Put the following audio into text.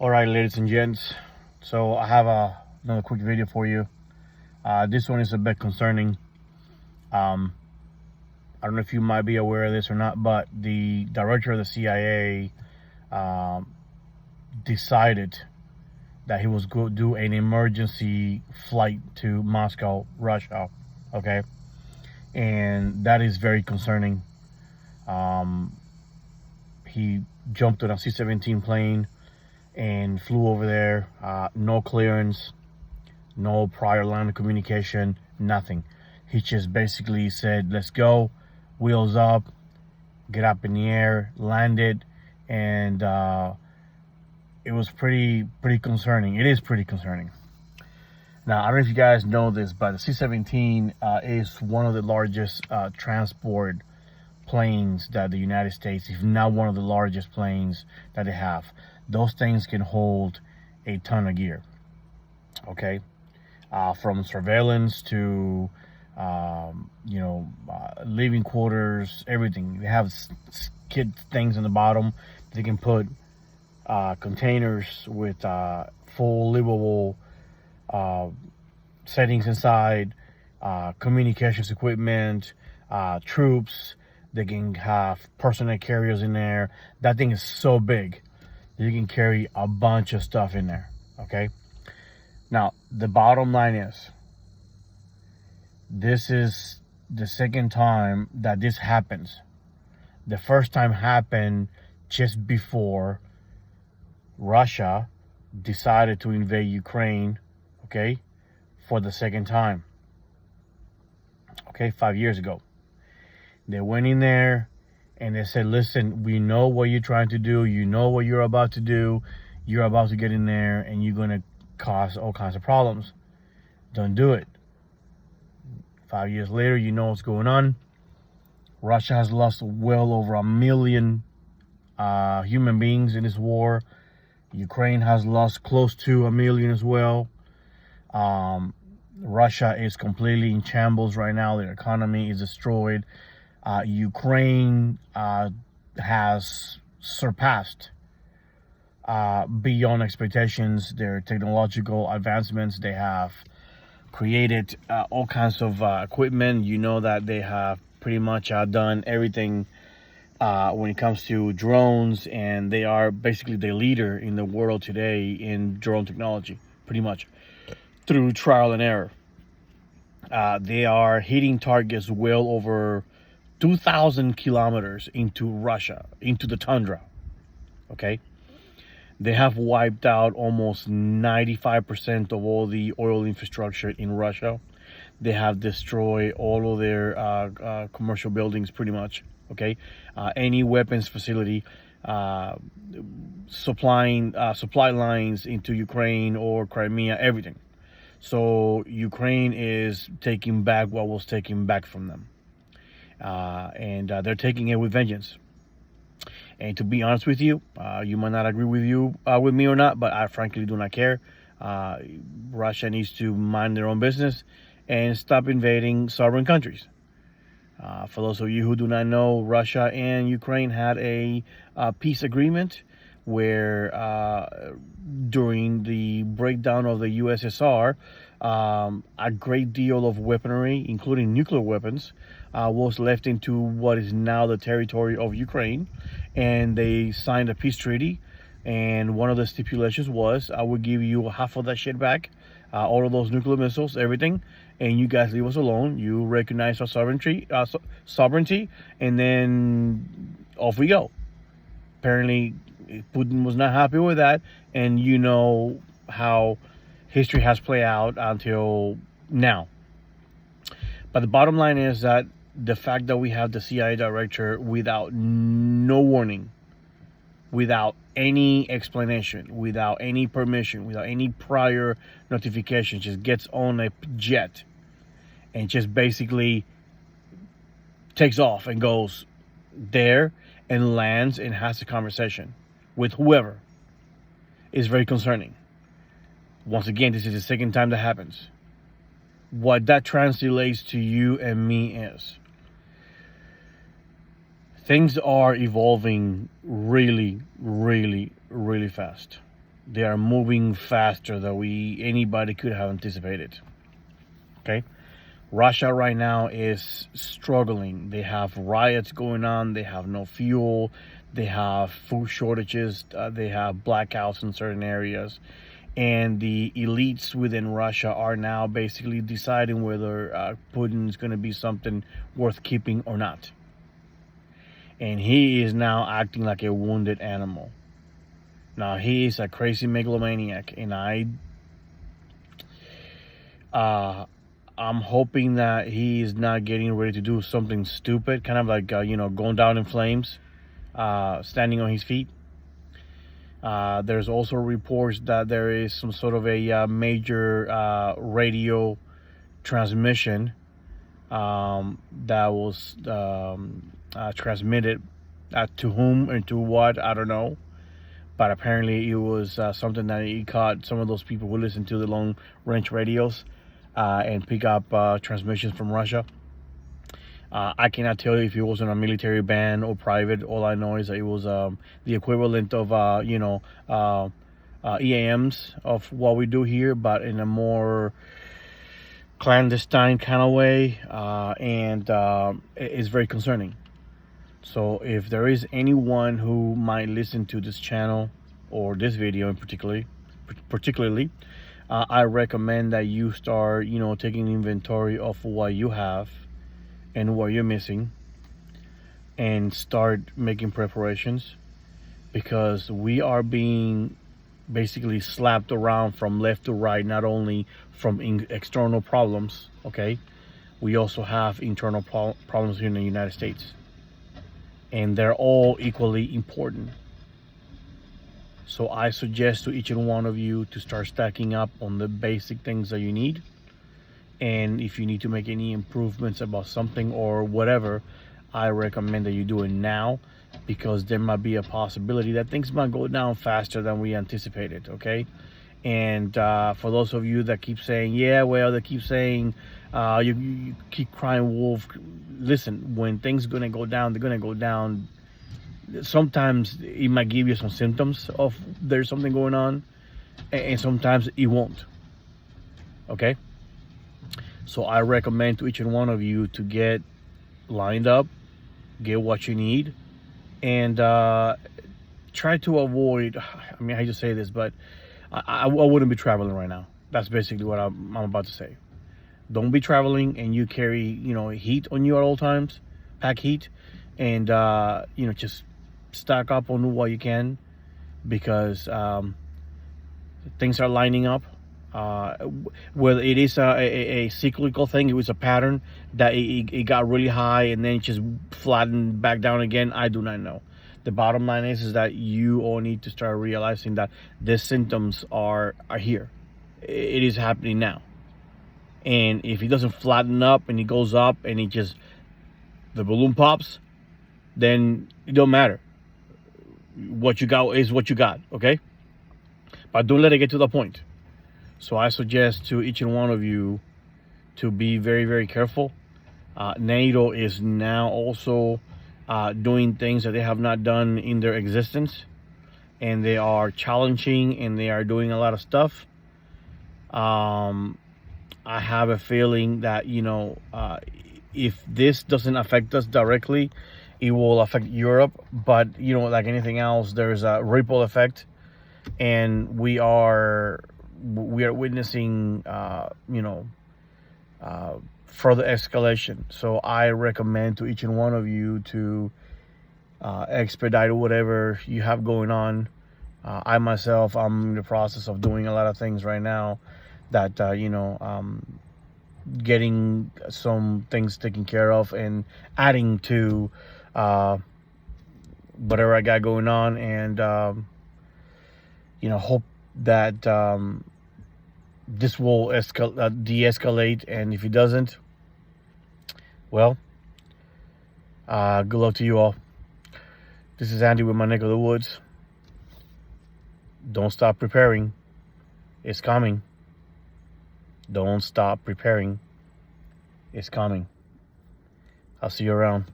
All right, ladies and gents. So I have another quick video for you. This one is a bit concerning. Um, I don't know if you might be aware of this or not, but the director of the CIA um, decided that he was going to do an emergency flight to Moscow, Russia. Okay, and that is very concerning. Um, he jumped on a C-17 plane and flew over there. No clearance, no prior line of communication, nothing. He just basically said, let's go, wheels up, get up in the air, landed, and it was pretty concerning. It is pretty concerning. Now, I don't know if you guys know this, but the C-17 is one of the largest transport planes that the United States, if not one of the largest planes that they have. Those things can hold a ton of gear, okay? From surveillance to living quarters, everything. They have skid things in the bottom. They can put containers with full livable settings inside, communications equipment, troops. They can have personnel carriers in there. That thing is so big that you can carry a bunch of stuff in there, okay? Now, the bottom line is, this is the second time that this happens. The first time happened just before Russia decided to invade Ukraine, okay, for the second time, okay, 5 years ago. They went in there and they said, listen, we know what you're trying to do. You know what you're about to do. You're about to get in there and you're going to cause all kinds of problems. Don't do it. 5 years later, you know what's going on. Russia has lost well over 1 million human beings in this war. Ukraine has lost close to 1 million as well. Russia is completely in shambles right now. Their economy is destroyed. Ukraine has surpassed beyond expectations their technological advancements. They have created all kinds of equipment. You know that they have pretty much done everything when it comes to drones, and they are basically the leader in the world today in drone technology, pretty much through trial and error. They are hitting targets well over 2,000 kilometers into Russia, into the tundra. Okay, they have wiped out almost 95% of all the oil infrastructure in Russia. They have destroyed all of their commercial buildings, pretty much. Okay, any weapons facility, supply lines into Ukraine or Crimea, everything. So Ukraine is taking back what was taken back from them, and they're taking it with vengeance. And to be honest with you, you might not agree with me or not, but I frankly do not care. Russia needs to mind their own business and stop invading sovereign countries. For those of you who do not know, Russia and Ukraine had a peace agreement where during the breakdown of the USSR, a great deal of weaponry, including nuclear weapons, was left into what is now the territory of Ukraine, and they signed a peace treaty. And one of the stipulations was, I would give you half of that shit back, all of those nuclear missiles, everything, and you guys leave us alone. You recognize our sovereignty, and then off we go. Apparently, Putin was not happy with that, and you know how history has played out until now. But the bottom line is that the fact that we have the CIA director without no warning, without any explanation, without any permission, without any prior notification, just gets on a jet and just basically takes off and goes there and lands and has a conversation with whoever is very concerning. Once again, this is the second time that happens. What that translates to you and me is, things are evolving really, really, really fast. They are moving faster than anybody could have anticipated. Okay, Russia right now is struggling. They have riots going on. They have no fuel. They have food shortages. They have blackouts in certain areas. And the elites within Russia are now basically deciding whether Putin is going to be something worth keeping or not. And he is now acting like a wounded animal. Now, he is a crazy megalomaniac, and I'm hoping that he is not getting ready to do something stupid, kind of like, going down in flames, standing on his feet. There's also reports that there is some sort of a major radio transmission that was transmitted to whom and to what, I don't know. But apparently it was something that he caught some of those people who listen to the long-range radios and pick up transmissions from Russia. I cannot tell you if it was on a military band or private. All I know is that it was the equivalent of EAMs of what we do here, but in a more clandestine kind of way, and it's very concerning. So if there is anyone who might listen to this channel or this video in particularly, I recommend that you start, taking inventory of what you have and what you're missing, and start making preparations, because we are being basically slapped around from left to right, not only from external problems, okay? We also have internal problems here in the United States, and they're all equally important. So I suggest to each and one of you to start stacking up on the basic things that you need. And if you need to make any improvements about something or whatever, I recommend that you do it now, because there might be a possibility that things might go down faster than we anticipated, okay? And for those of you that keep saying, they keep saying, you keep crying wolf. Listen, when things are gonna go down, they're gonna go down. Sometimes it might give you some symptoms of there's something going on, and sometimes it won't, okay? So I recommend to each and one of you to get lined up, get what you need, and try to avoid, I hate to say this, but I wouldn't be traveling right now. That's basically what I'm about to say. Don't be traveling and you carry, heat on you at all times, pack heat, and, just stock up on what you can, because things are lining up. Whether it is a cyclical thing, it was a pattern that it got really high and then just flattened back down again, I do not know. The bottom line is that you all need to start realizing that the symptoms are here. It is happening now. And if it doesn't flatten up and it goes up and the balloon pops, then it don't matter. What you got is what you got, okay? But don't let it get to the point. So I suggest to each and one of you to be very, very careful. NATO is now also doing things that they have not done in their existence, and they are challenging and they are doing a lot of stuff. I have a feeling that, if this doesn't affect us directly, it will affect Europe. But, like anything else, there's a ripple effect, and we are witnessing, further escalation. So I recommend to each and one of you to expedite whatever you have going on. I myself, I'm in the process of doing a lot of things right now that, getting some things taken care of and adding to whatever I got going on, and, hope that this will de-escalate. And if it doesn't, well, good luck to you all. This is Andy with my neck of the woods. Don't stop preparing. It's coming. Don't stop preparing. It's coming. I'll see you around.